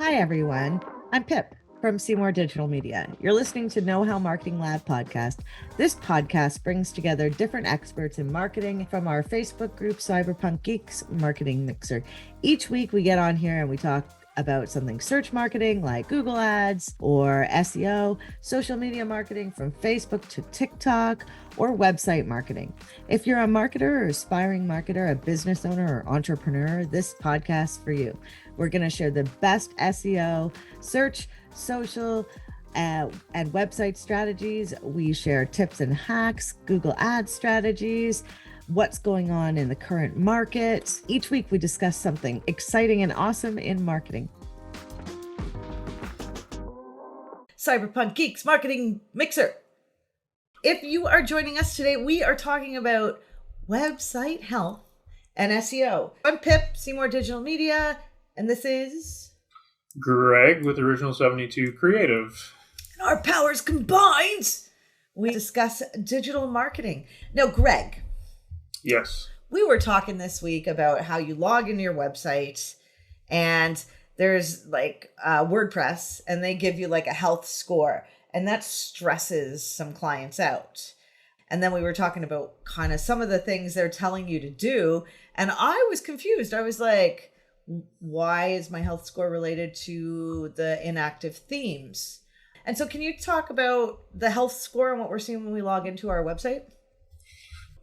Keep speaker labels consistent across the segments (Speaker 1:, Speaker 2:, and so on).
Speaker 1: Hi, everyone. I'm Pip from Seymour Digital Media. You're listening to Know How Marketing Lab podcast. This podcast brings together different experts in marketing from our Facebook group, Cyberpunk Geeks Marketing Mixer. Each week we get on here and we talk about something search marketing like Google Ads or SEO, social media marketing from Facebook to TikTok, or website marketing. If you're a marketer or aspiring marketer, a business owner or entrepreneur, this podcast is for you. We're going to share the best SEO, search, social, and website strategies. We share tips and hacks, Google Ads strategies, what's going on in the current market. Each week we discuss something exciting and awesome in marketing. Cyberpunk Geeks Marketing Mixer. If you are joining us today, we are talking about website health and SEO. I'm Pip, Seymour Digital Media, and this is
Speaker 2: Greg with Original 72 Creative.
Speaker 1: And our powers combined, we discuss digital marketing. Now, Greg.
Speaker 2: Yes.
Speaker 1: We were talking this week about how you log into your website and there's like WordPress and they give you like a health score and that stresses some clients out. And then we were talking about kind of some of the things they're telling you to do. And I was confused. I was like, why is my health score related to the inactive themes? And so can you talk about the health score and what we're seeing when we log into our website?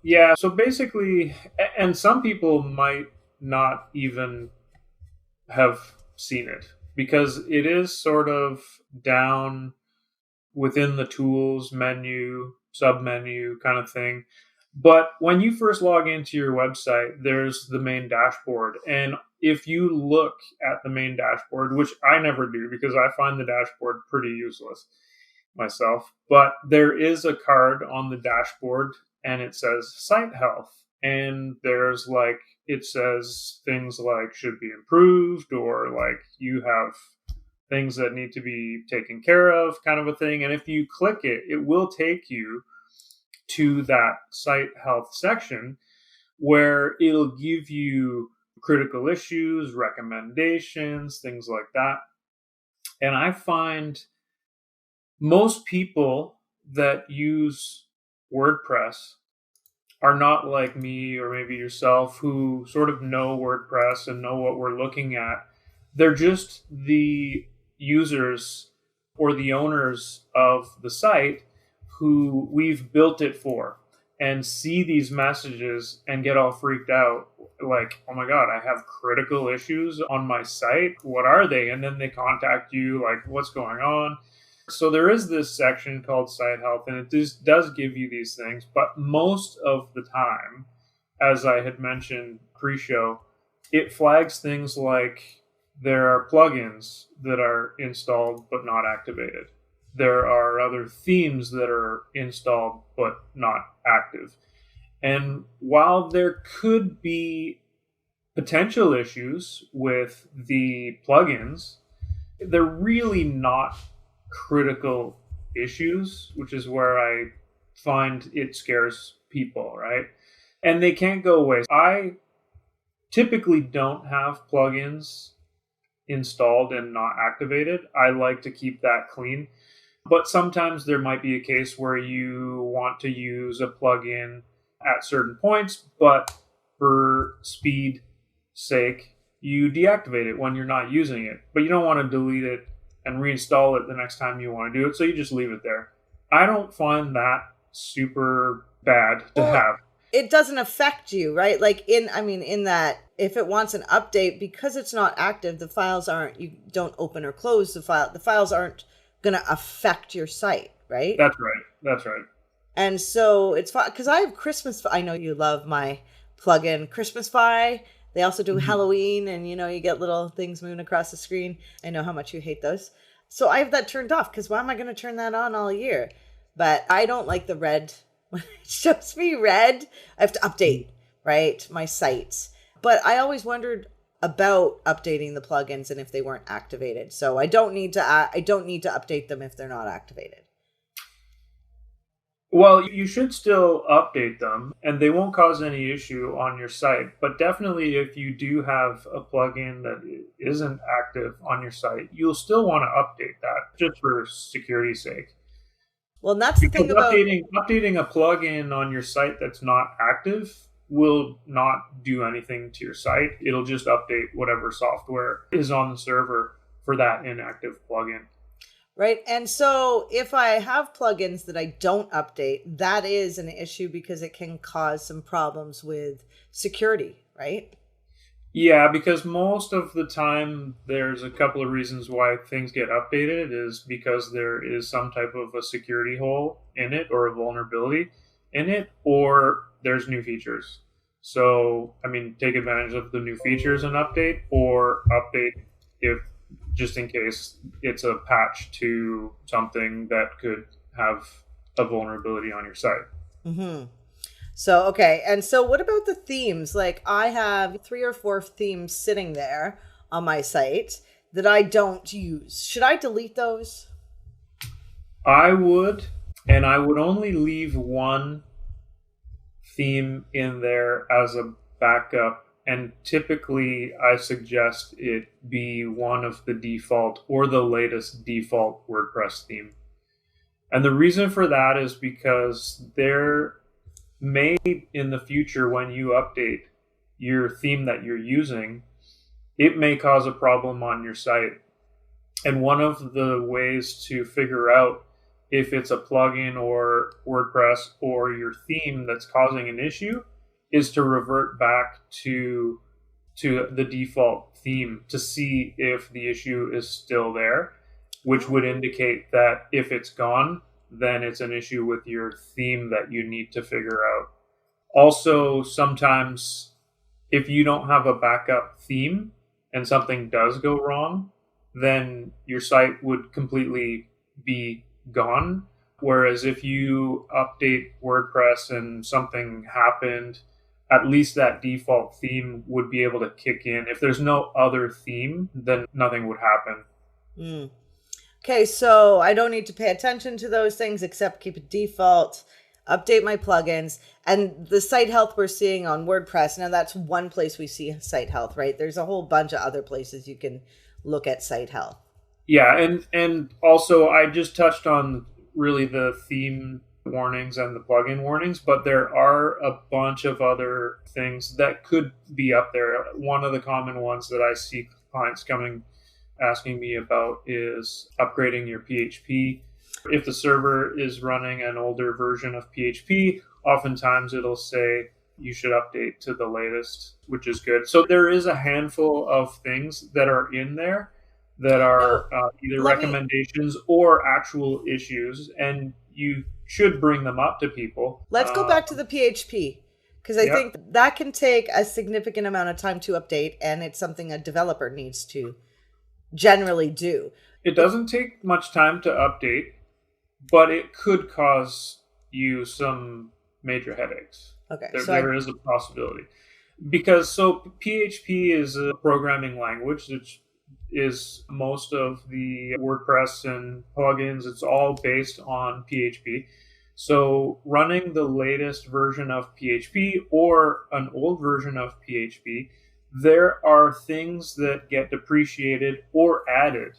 Speaker 2: Yeah, so basically, and some people might not even have seen it because it is sort of down within the tools menu, sub-menu kind of thing. But when you first log into your website, there's the main dashboard. And if you look at the main dashboard, which I never do because I find the dashboard pretty useless myself, but there is a card on the dashboard and it says site health. And there's like, it says things like should be improved or like you have things that need to be taken care of kind of a thing. And if you click it, it will take you to that site health section where it'll give you critical issues, recommendations, things like that. And I find most people that use WordPress are not like me or maybe yourself who sort of know WordPress and know what we're looking at. They're just the users or the owners of the site who we've built it for and see these messages and get all freaked out like, oh my God, I have critical issues on my site. What are they? And then they contact you like, what's going on? So there is this section called site health, and it does give you these things. But most of the time, as I had mentioned pre-show, it flags things like there are plugins that are installed but not activated. There are other themes that are installed but not active. And while there could be potential issues with the plugins, they're really not critical issues, which is where I find it scares people, right? And they can't go away. I typically don't have plugins installed and not activated. I like to keep that clean. But sometimes there might be a case where you want to use a plugin at certain points, but for speed sake, you deactivate it when you're not using it. But you don't want to delete it and reinstall it the next time you want to do it, so you just leave it there. I don't find that super bad to have.
Speaker 1: It doesn't affect you, right? Like in that if it wants an update, because it's not active, the files aren't, you don't open or close the file. The files aren't going to affect your site, right?
Speaker 2: That's right.
Speaker 1: And so it's fine because I have Christmas. I know you love my plugin, Christmasify. They also do Halloween, and you get little things moving across the screen. I know how much you hate those. So I have that turned off because why am I going to turn that on all year? But I don't like the red. When it shows me red, I have to update, right, my sites. But I always wondered about updating the plugins and if they weren't activated. So I don't need to update them if they're not activated.
Speaker 2: Well, you should still update them and they won't cause any issue on your site. But definitely, if you do have a plugin that isn't active on your site, you'll still want to update that just for security's sake.
Speaker 1: Well, and that's the
Speaker 2: Because
Speaker 1: thing about
Speaker 2: updating a plugin on your site that's not active will not do anything to your site. It'll just update whatever software is on the server for that inactive plugin.
Speaker 1: right. And so if I have plugins that I don't update, that is an issue because it can cause some problems with security, right?
Speaker 2: Yeah, because most of the time there's a couple of reasons why things get updated is because there is some type of a security hole in it or a vulnerability in it, or there's new features. So, I mean, take advantage of the new features and update, or update if just in case it's a patch to something that could have a vulnerability on your site.
Speaker 1: Mm-hmm. So, okay. And so what about the themes? Like I have 3 or 4 themes sitting there on my site that I don't use. Should I delete those?
Speaker 2: I would, and I would only leave one theme in there as a backup. And typically, I suggest it be one of the default or the latest default WordPress theme. And the reason for that is because there may, in the future, when you update your theme that you're using, it may cause a problem on your site. And one of the ways to figure out if it's a plugin or WordPress or your theme that's causing an issue is to revert back to the default theme to see if the issue is still there, which would indicate that if it's gone, then it's an issue with your theme that you need to figure out. Also, sometimes if you don't have a backup theme and something does go wrong, then your site would completely be gone. Whereas if you update WordPress and something happened, at least that default theme would be able to kick in. If there's no other theme, then nothing would happen.
Speaker 1: Mm. Okay, so I don't need to pay attention to those things except keep it default, update my plugins, and the site health we're seeing on WordPress. Now that's one place we see site health, right? There's a whole bunch of other places you can look at site health.
Speaker 2: Yeah, and also I just touched on really the theme warnings and the plugin warnings, but there are a bunch of other things that could be up there. One of the common ones that I see clients asking me about is upgrading your PHP. If the server is running an older version of PHP, oftentimes it'll say you should update to the latest, which is good. So there is a handful of things that are in there that are either recommendations or actual issues, and you should bring them up to people.
Speaker 1: Let's go back to the PHP, because I think that can take a significant amount of time to update, and it's something a developer needs to generally do.
Speaker 2: It doesn't take much time to update, but it could cause you some major headaches.
Speaker 1: Okay,
Speaker 2: there is a possibility. Because PHP is a programming language, which is most of the WordPress and plugins. It's all based on PHP. So running the latest version of PHP or an old version of PHP, there are things that get depreciated or added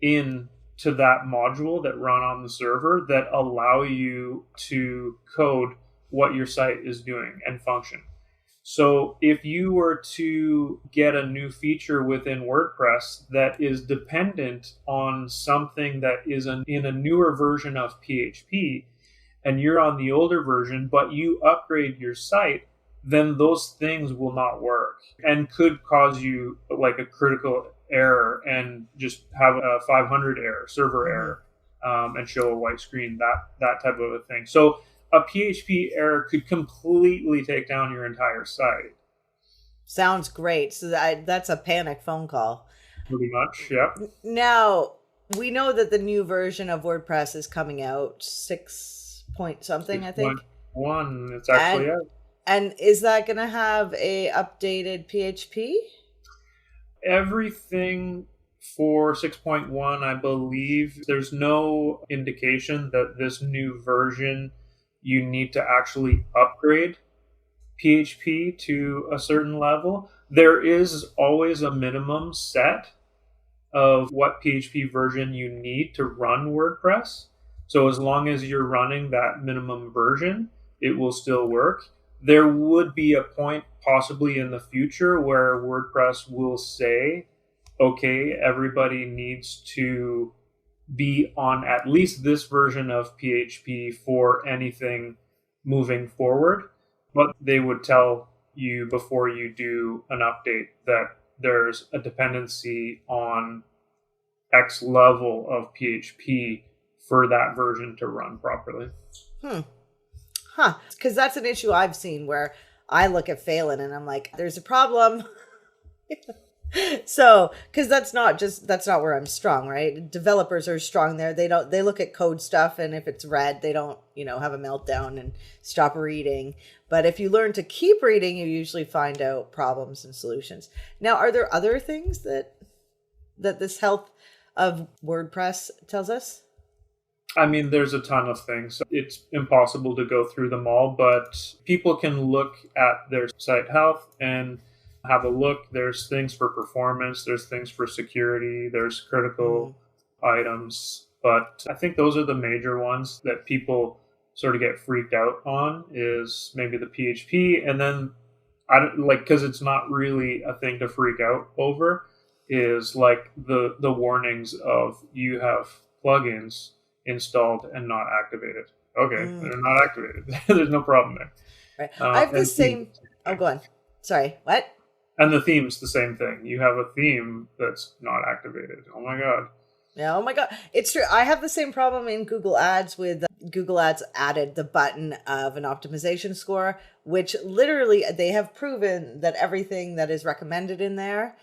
Speaker 2: in to that module that run on the server that allow you to code what your site is doing and function. So if you were to get a new feature within WordPress that is dependent on something that is in a newer version of PHP, and you're on the older version, but you upgrade your site, then those things will not work and could cause you like a critical error and just have a 500 error, server error, and show a white screen, that type of a thing. So a PHP error could completely take down your entire site.
Speaker 1: Sounds great. So that's a panic phone call.
Speaker 2: Pretty much, yeah.
Speaker 1: Now, we know that the new version of WordPress is coming out 6 point something, I think.
Speaker 2: 6.1, it's actually out.
Speaker 1: And is that going to have a updated PHP?
Speaker 2: Everything for 6.1, I believe, there's no indication that this new version you need to actually upgrade PHP to a certain level. There is always a minimum set of what PHP version you need to run WordPress. So as long as you're running that minimum version, it will still work. There would be a point possibly in the future where WordPress will say, okay, everybody needs to be on at least this version of PHP for anything moving forward. But they would tell you before you do an update that there's a dependency on X level of PHP for that version to run properly.
Speaker 1: Huh. Because that's an issue I've seen where I look at Phelan and I'm like, there's a problem. So, because that's not where I'm strong, right? Developers are strong there. They look at code stuff, and if it's red, they don't, have a meltdown and stop reading. But if you learn to keep reading, you usually find out problems and solutions. Now, are there other things that this health of WordPress tells us?
Speaker 2: I mean, there's a ton of things. It's impossible to go through them all, but people can look at their site health and have a look. There's things for performance, there's things for security, there's critical items. But I think those are the major ones that people sort of get freaked out on, is maybe the PHP. And then, I don't like, because it's not really a thing to freak out over, is like the warnings of you have plugins installed and not activated. Okay, they're not activated. There's no problem there.
Speaker 1: Right. I have the same. Oh, go on. Sorry, what?
Speaker 2: And the theme's the same thing. You have a theme that's not activated. Oh my God.
Speaker 1: Yeah, oh my God. It's true. I have the same problem in Google Ads with Google Ads added the button of an optimization score, which literally they have proven that everything that is recommended in there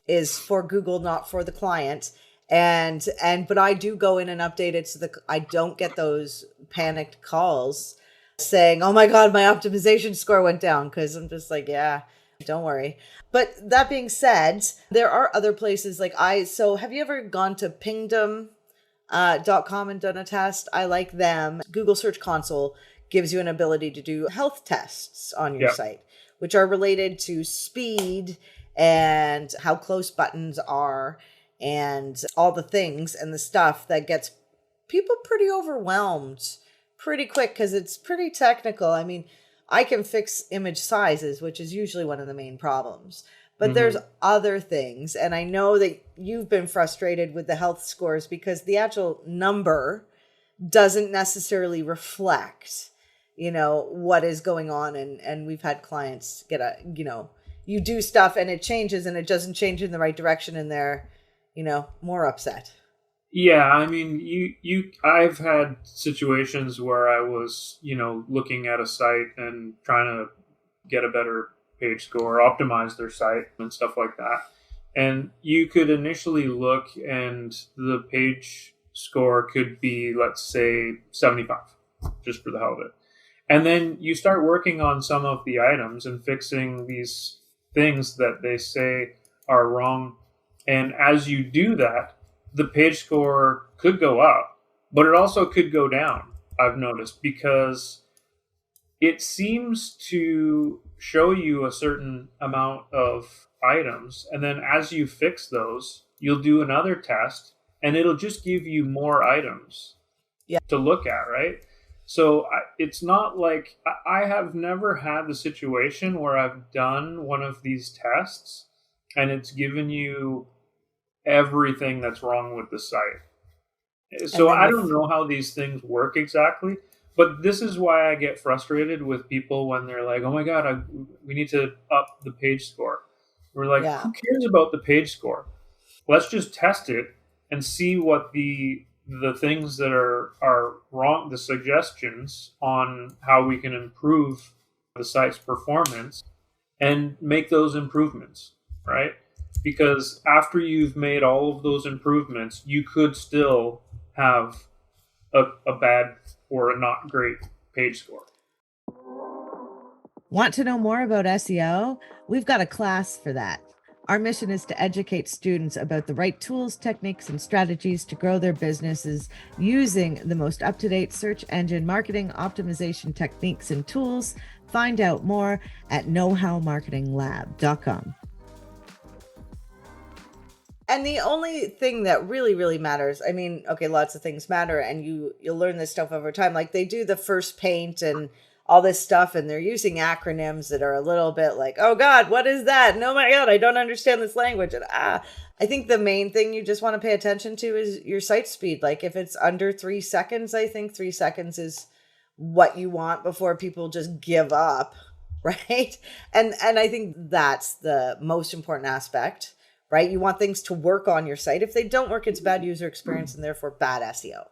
Speaker 1: is for Google, not for the client. But I do go in and update it so that I don't get those panicked calls saying, oh my God, my optimization score went down. Cause I'm just like, yeah, don't worry. But that being said, there are other places so have you ever gone to pingdom.com and done a test? I like them. Google Search Console gives you an ability to do health tests on your site, which are related to speed and how close buttons are and all the things and the stuff that gets people pretty overwhelmed pretty quick because it's pretty technical. I mean, I can fix image sizes, which is usually one of the main problems. But there's other things. And I know that you've been frustrated with the health scores because the actual number doesn't necessarily reflect, what is going on. And we've had clients get you do stuff and it changes and it doesn't change in the right direction and they're, more upset.
Speaker 2: Yeah, I mean, I've had situations where I was, looking at a site and trying to get a better page score, optimize their site and stuff like that. And you could initially look and the page score could be, let's say, 75, just for the hell of it. And then you start working on some of the items and fixing these things that they say are wrong. And as you do that, the page score could go up, but it also could go down, I've noticed, because it seems to show you a certain amount of items. And then as you fix those, you'll do another test and it'll just give you more items to look at, right? So it's not like I have never had the situation where I've done one of these tests and it's given you everything that's wrong with the site. So I don't know how these things work exactly, but this is why I get frustrated with people when they're like, oh my God, we need to up the page score. We're like, who cares about the page score? Let's just test it and see what the things that are wrong, the suggestions on how we can improve the site's performance and make those improvements, right? Because after you've made all of those improvements, you could still have a bad or a not great page score.
Speaker 1: Want to know more about SEO? We've got a class for that. Our mission is to educate students about the right tools, techniques, and strategies to grow their businesses using the most up-to-date search engine marketing optimization techniques and tools. Find out more at knowhowmarketinglab.com. And the only thing that really matters, I mean, okay, lots of things matter, and you'll learn this stuff over time. Like they do the first paint and all this stuff, and they're using acronyms that are a little bit like, oh God, what is that? No, my God, I don't understand this language. And I think the main thing you just want to pay attention to is your site speed. Like if it's under 3 seconds, I think 3 seconds is what you want before people just give up, right? And I think that's the most important aspect. Right? You want things to work on your site. If they don't work, it's bad user experience and therefore bad SEO,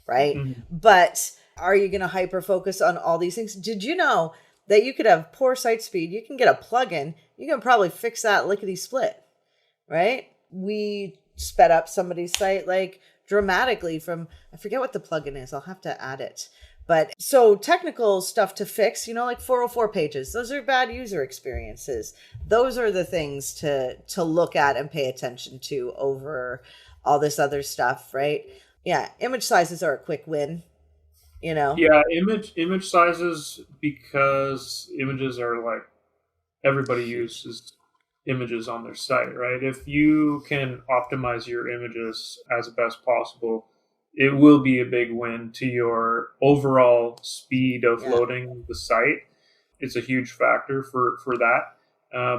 Speaker 1: right? Mm-hmm. But are you going to hyper focus on all these things? Did you know that you could have poor site speed? You can get a plugin. You can probably fix that lickety split, right? We sped up somebody's site like dramatically from, I forget what the plugin is. I'll have to add it. But so technical stuff to fix, like 404 pages, those are bad user experiences. Those are the things to look at and pay attention to over all this other stuff, right? Yeah, image sizes are a quick win, Yeah,
Speaker 2: image sizes, because images are like, everybody uses images on their site, right? If you can optimize your images as best possible, it will be a big win to your overall speed of loading the site. It's a huge factor for that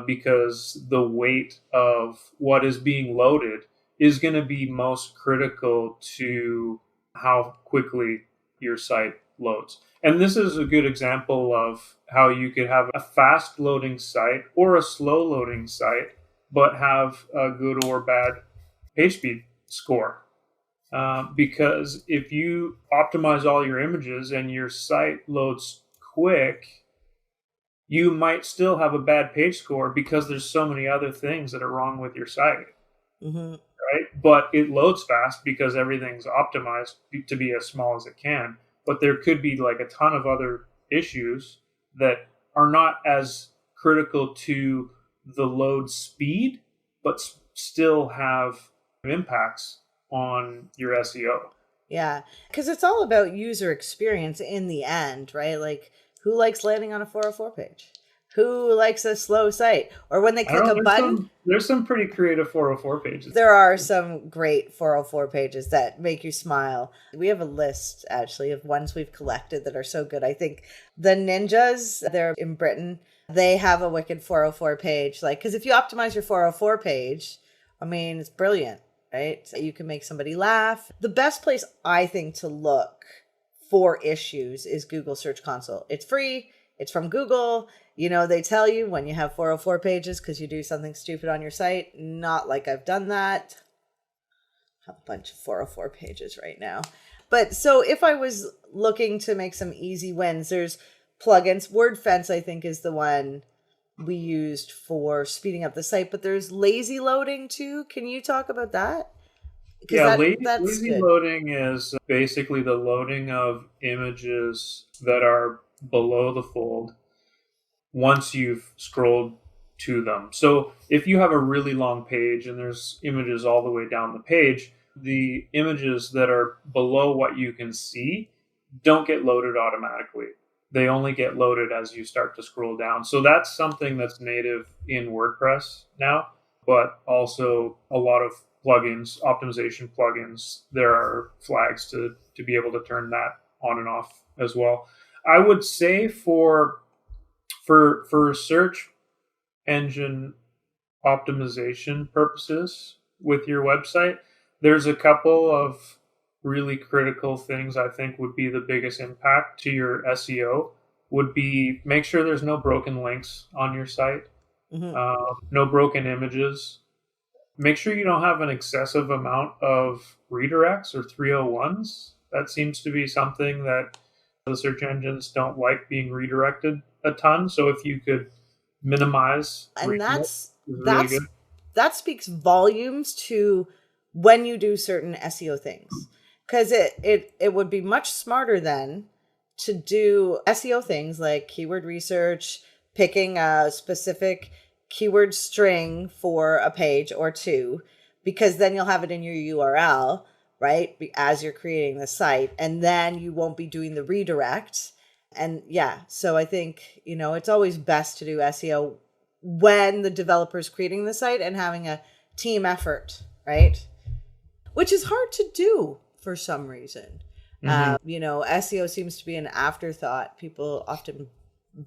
Speaker 2: because the weight of what is being loaded is going to be most critical to how quickly your site loads. And this is a good example of how you could have a fast loading site or a slow loading site, but have a good or bad page speed score. Because if you optimize all your images and your site loads quick, you might still have a bad page score because there's so many other things that are wrong with your site, right? But it loads fast because everything's optimized to be as small as it can. But there could be like a ton of other issues that are not as critical to the load speed, but still have impacts on your SEO.
Speaker 1: Yeah, because it's all about user experience in the end, right? Like, who likes landing on a 404 page? Who likes a slow site? Or when they click a button?
Speaker 2: There's some pretty creative 404 pages.
Speaker 1: There are some great 404 pages that make you smile. We have a list, actually, of ones we've collected that are so good. I think the Ninjas, they're in Britain, they have a wicked 404 page. Like, because if you optimize your 404 page, I mean, it's brilliant. Right? So you can make somebody laugh. The best place, I think, to look for issues is Google Search Console. It's free. It's from Google. They tell you when you have 404 pages because you do something stupid on your site. Not like I've done that. I have a bunch of 404 pages right now. But so if I was looking to make some easy wins, there's plugins. WordFence, I think, is the one we used for speeding up the site, but there's lazy loading too. Can you talk about that?
Speaker 2: Yeah, lazy loading is basically the loading of images that are below the fold once you've scrolled to them. So if you have a really long page and there's images all the way down the page, the images that are below what you can see don't get loaded automatically. They only get loaded as you start to scroll down. So that's something that's native in WordPress now, but also a lot of plugins, optimization plugins, there are flags to be able to turn that on and off as well. I would say for search engine optimization purposes with your website, there's a couple of really critical things I think would be the biggest impact to your SEO. Would be make sure there's no broken links on your site, no broken images. Make sure you don't have an excessive amount of redirects or 301s. That seems to be something that the search engines don't like, being redirected a ton. So if you could minimize,
Speaker 1: and that speaks volumes to when you do certain SEO things, because it would be much smarter then to do SEO things like keyword research, picking a specific keyword string for a page or two, because then you'll have it in your URL, right? As you're creating the site, and then you won't be doing the redirect. And yeah, so I think, it's always best to do SEO when the developer's creating the site and having a team effort, right? Which is hard to do for some reason. SEO seems to be an afterthought. People often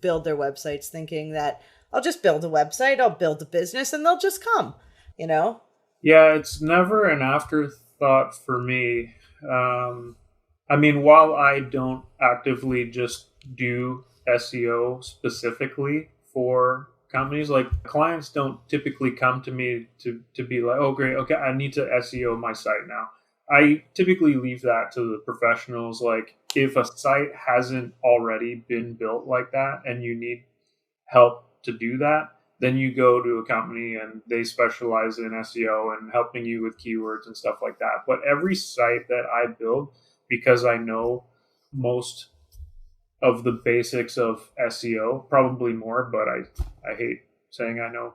Speaker 1: build their websites thinking that I'll just build a website, I'll build a business, and they'll just come,
Speaker 2: Yeah, it's never an afterthought for me. While I don't actively just do SEO specifically for companies, like clients don't typically come to me to be like, oh, great, okay, I need to SEO my site now. I typically leave that to the professionals. Like, if a site hasn't already been built like that and you need help to do that, then you go to a company and they specialize in SEO and helping you with keywords and stuff like that. But every site that I build, because I know most of the basics of SEO, probably more, but I hate saying I know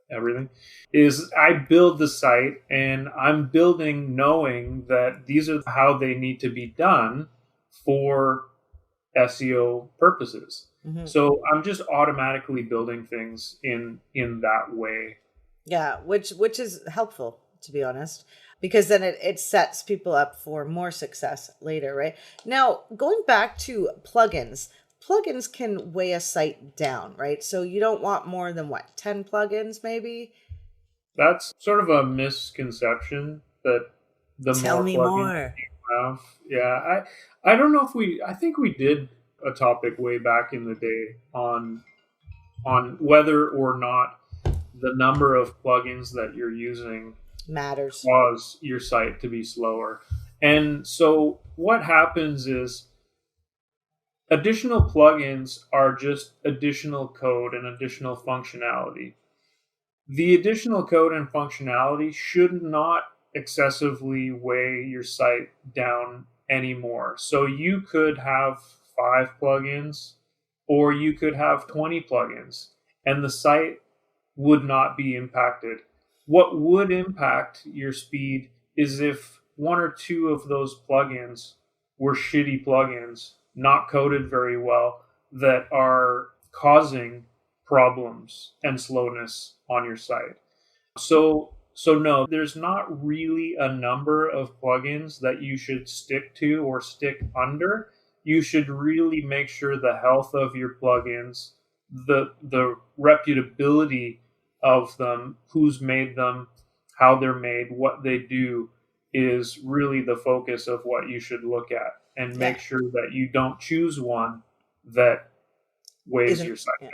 Speaker 2: everything, is I build the site and I'm building knowing that these are how they need to be done for SEO purposes. Mm-hmm. So I'm just automatically building things in that way.
Speaker 1: Yeah, which is helpful, to be honest, because then it sets people up for more success later, right? Now, going back to plugins can weigh a site down, right? So you don't want more than 10 plugins maybe?
Speaker 2: That's sort of a misconception that the
Speaker 1: Tell
Speaker 2: more
Speaker 1: me
Speaker 2: plugins
Speaker 1: more.
Speaker 2: you have. Yeah, I don't know if I think we did a topic way back in the day on whether or not the number of plugins that you're using
Speaker 1: matters,
Speaker 2: cause your site to be slower. And so what happens is additional plugins are just additional code and additional functionality. The additional code and functionality should not excessively weigh your site down anymore. So you could have 5 plugins or you could have 20 plugins and the site would not be impacted. What would impact your speed is if 1 or 2 of those plugins were shitty plugins, not coded very well, that are causing problems and slowness on your site. So no, there's not really a number of plugins that you should stick to or stick under. You should really make sure the health of your plugins, the reputability of them, who's made them, how they're made, what they do, is really the focus of what you should look at, and make sure that you don't choose one that weighs your site down.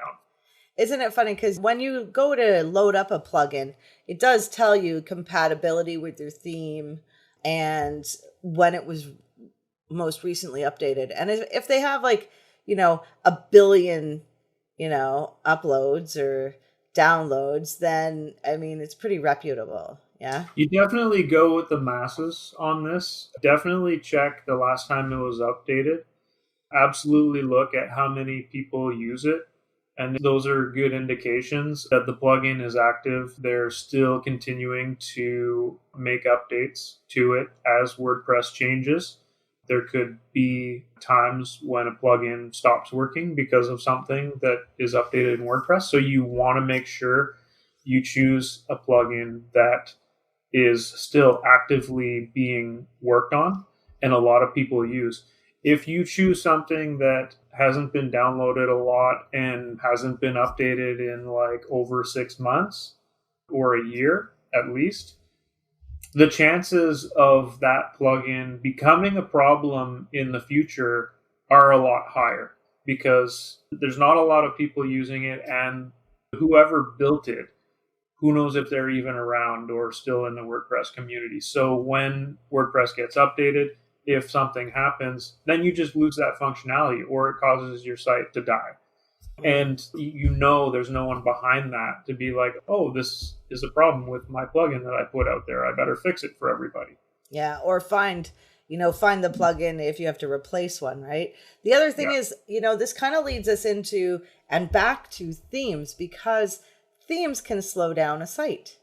Speaker 1: Isn't it funny? Because when you go to load up a plugin, it does tell you compatibility with your theme and when it was most recently updated. And if they have a billion, uploads or downloads, then it's pretty reputable. Yeah.
Speaker 2: You definitely go with the masses on this. Definitely check the last time it was updated. Absolutely look at how many people use it. And those are good indications that the plugin is active. They're still continuing to make updates to it as WordPress changes. There could be times when a plugin stops working because of something that is updated in WordPress. So you want to make sure you choose a plugin that is still actively being worked on and a lot of people use. If you choose something that hasn't been downloaded a lot and hasn't been updated in over 6 months or a year at least, the chances of that plugin becoming a problem in the future are a lot higher because there's not a lot of people using it, and whoever built it, who knows if they're even around or still in the WordPress community. So when WordPress gets updated, if something happens, then you just lose that functionality or it causes your site to die. And there's no one behind that to be like, oh, this is a problem with my plugin that I put out there. I better fix it for everybody.
Speaker 1: Yeah, or find the plugin if you have to replace one, right? The other thing is, this kind of leads us into and back to themes, because themes can slow down a site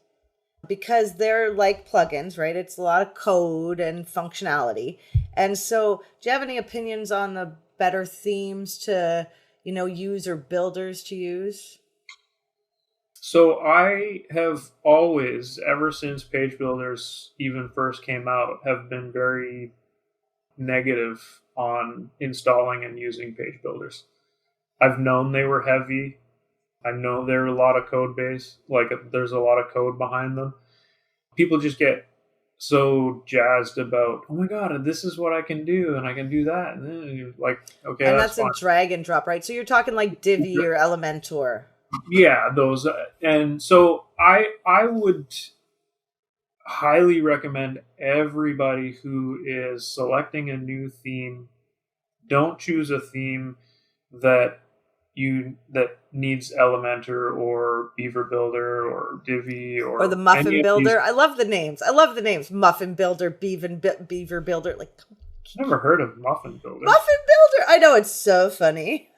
Speaker 1: because they're like plugins, right? It's a lot of code and functionality. And so, do you have any opinions on the better themes to, use or builders to use?
Speaker 2: So I have always, ever since page builders even first came out, have been very negative on installing and using page builders. I've known they were heavy. I know there are a lot of code base, like there's a lot of code behind them. People just get so jazzed about, oh my God, this is what I can do, and I can do that. And then you're like, okay,
Speaker 1: And
Speaker 2: that's
Speaker 1: that's a
Speaker 2: fine.
Speaker 1: drag and drop, right? So you're talking like Divi or Elementor.
Speaker 2: Yeah, those. And so I would highly recommend everybody who is selecting a new theme, don't choose a theme that needs Elementor or Beaver Builder or Divi
Speaker 1: Or the
Speaker 2: or
Speaker 1: Muffin
Speaker 2: any of
Speaker 1: Builder.
Speaker 2: these.
Speaker 1: I love the names. Muffin Builder, Beaver Builder. Like,
Speaker 2: Never heard of Muffin Builder.
Speaker 1: Muffin Builder. I know, it's so funny.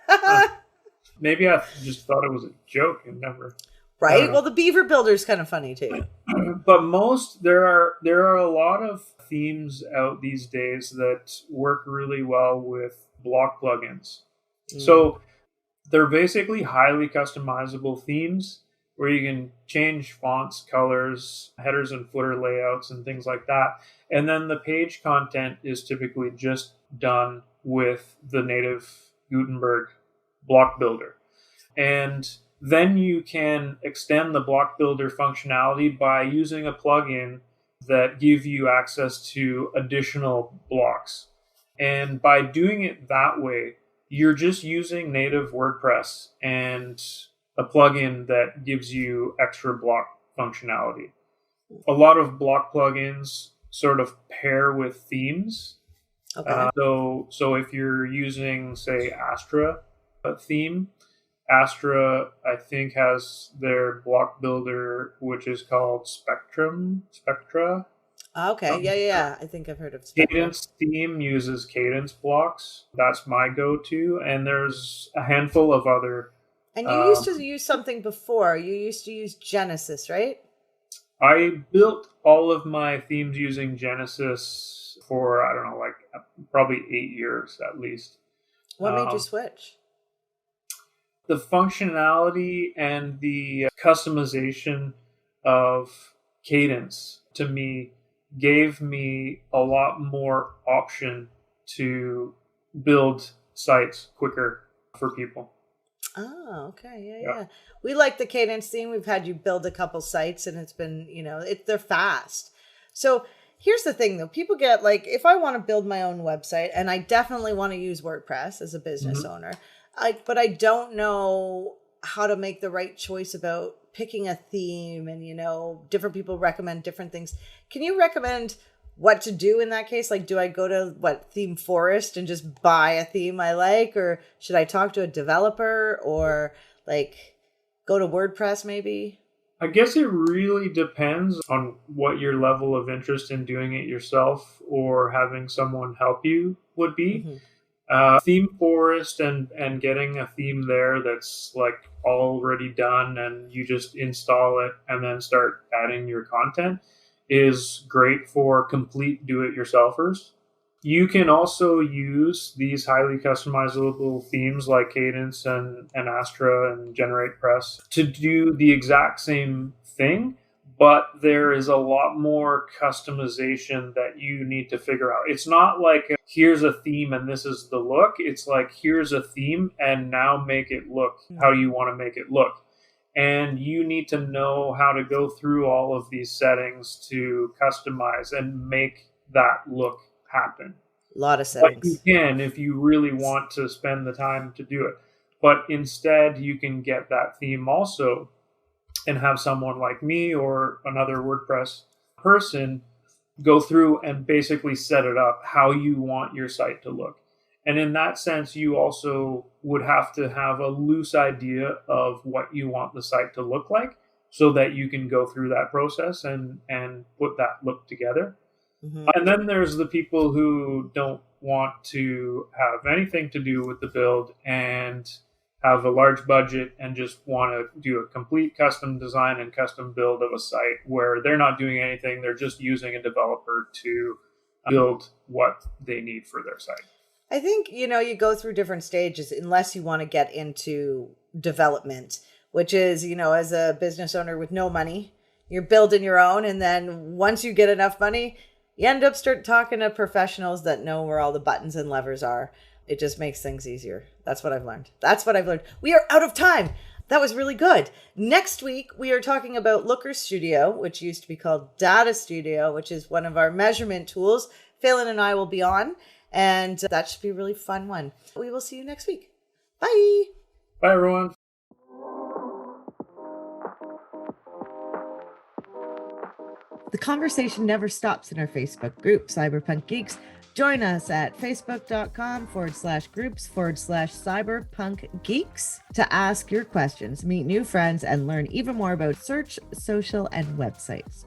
Speaker 2: Maybe I just thought it was a joke and never.
Speaker 1: Right? Well, the Beaver Builder is kind of funny too.
Speaker 2: But there are a lot of themes out these days that work really well with block plugins. So they're basically highly customizable themes where you can change fonts, colors, headers and footer layouts, and things like that. And then the page content is typically just done with the native Gutenberg block builder. And then you can extend the block builder functionality by using a plugin that give you access to additional blocks. And by doing it that way, you're just using native WordPress and a plugin that gives you extra block functionality. A lot of block plugins sort of pair with themes.
Speaker 1: Okay.
Speaker 2: So if you're using, say, Astra theme, Astra, I think, has their block builder, which is called Spectra.
Speaker 1: Okay. Yeah. I think I've heard of Spectre.
Speaker 2: Cadence theme uses cadence blocks. That's my go-to. And there's a handful of other.
Speaker 1: And you used to use something before. You used to use Genesis, right?
Speaker 2: I built all of my themes using Genesis for, I don't know, like probably 8 years at least.
Speaker 1: What made you switch?
Speaker 2: The functionality and the customization of Cadence to me gave me a lot more option to build sites quicker for people.
Speaker 1: Oh, okay. Yeah. We like the Cadence theme. We've had you build a couple sites and it's been, they're fast. So here's the thing though. People get like, if I want to build my own website, and I definitely want to use WordPress as a business owner, but I don't know how to make the right choice about picking a theme, and different people recommend different things. Can you recommend what to do in that case? Like, do I go to Theme Forest and just buy a theme I like, or should I talk to a developer, or like go to WordPress maybe?
Speaker 2: I guess it really depends on what your level of interest in doing it yourself or having someone help you would be. Theme Forest and getting a theme there that's like already done and you just install it and then start adding your content is great for complete do-it-yourselfers. You can also use these highly customizable themes like Cadence and Astra and GeneratePress to do the exact same thing, but there is a lot more customization that you need to figure out. It's not like here's a theme and this is the look. It's like here's a theme and now make it look how you want to make it look. And you need to know how to go through all of these settings to customize and make that look happen.
Speaker 1: A lot of settings.
Speaker 2: But you can if you really want to spend the time to do it. But instead, you can get that theme also and have someone like me or another WordPress person go through and basically set it up how you want your site to look. And in that sense, you also would have to have a loose idea of what you want the site to look like so that you can go through that process and put that look together. And then there's the people who don't want to have anything to do with the build and have a large budget and just want to do a complete custom design and custom build of a site where they're not doing anything. They're just using a developer to build what they need for their site.
Speaker 1: I think, you go through different stages unless you want to get into development, which is, as a business owner with no money, you're building your own. And then once you get enough money, you end up start talking to professionals that know where all the buttons and levers are. It just makes things easier. That's what I've learned. We are out of time. That was really good. Next week, we are talking about Looker Studio, which used to be called Data Studio, which is one of our measurement tools. Phelan and I will be on, and that should be a really fun one. We will see you next week. Bye.
Speaker 2: Bye, everyone.
Speaker 1: The conversation never stops in our Facebook group, Cyberpunk Geeks. Join us at facebook.com/groups/cyberpunk geeks to ask your questions, meet new friends, and learn even more about search, social, and websites.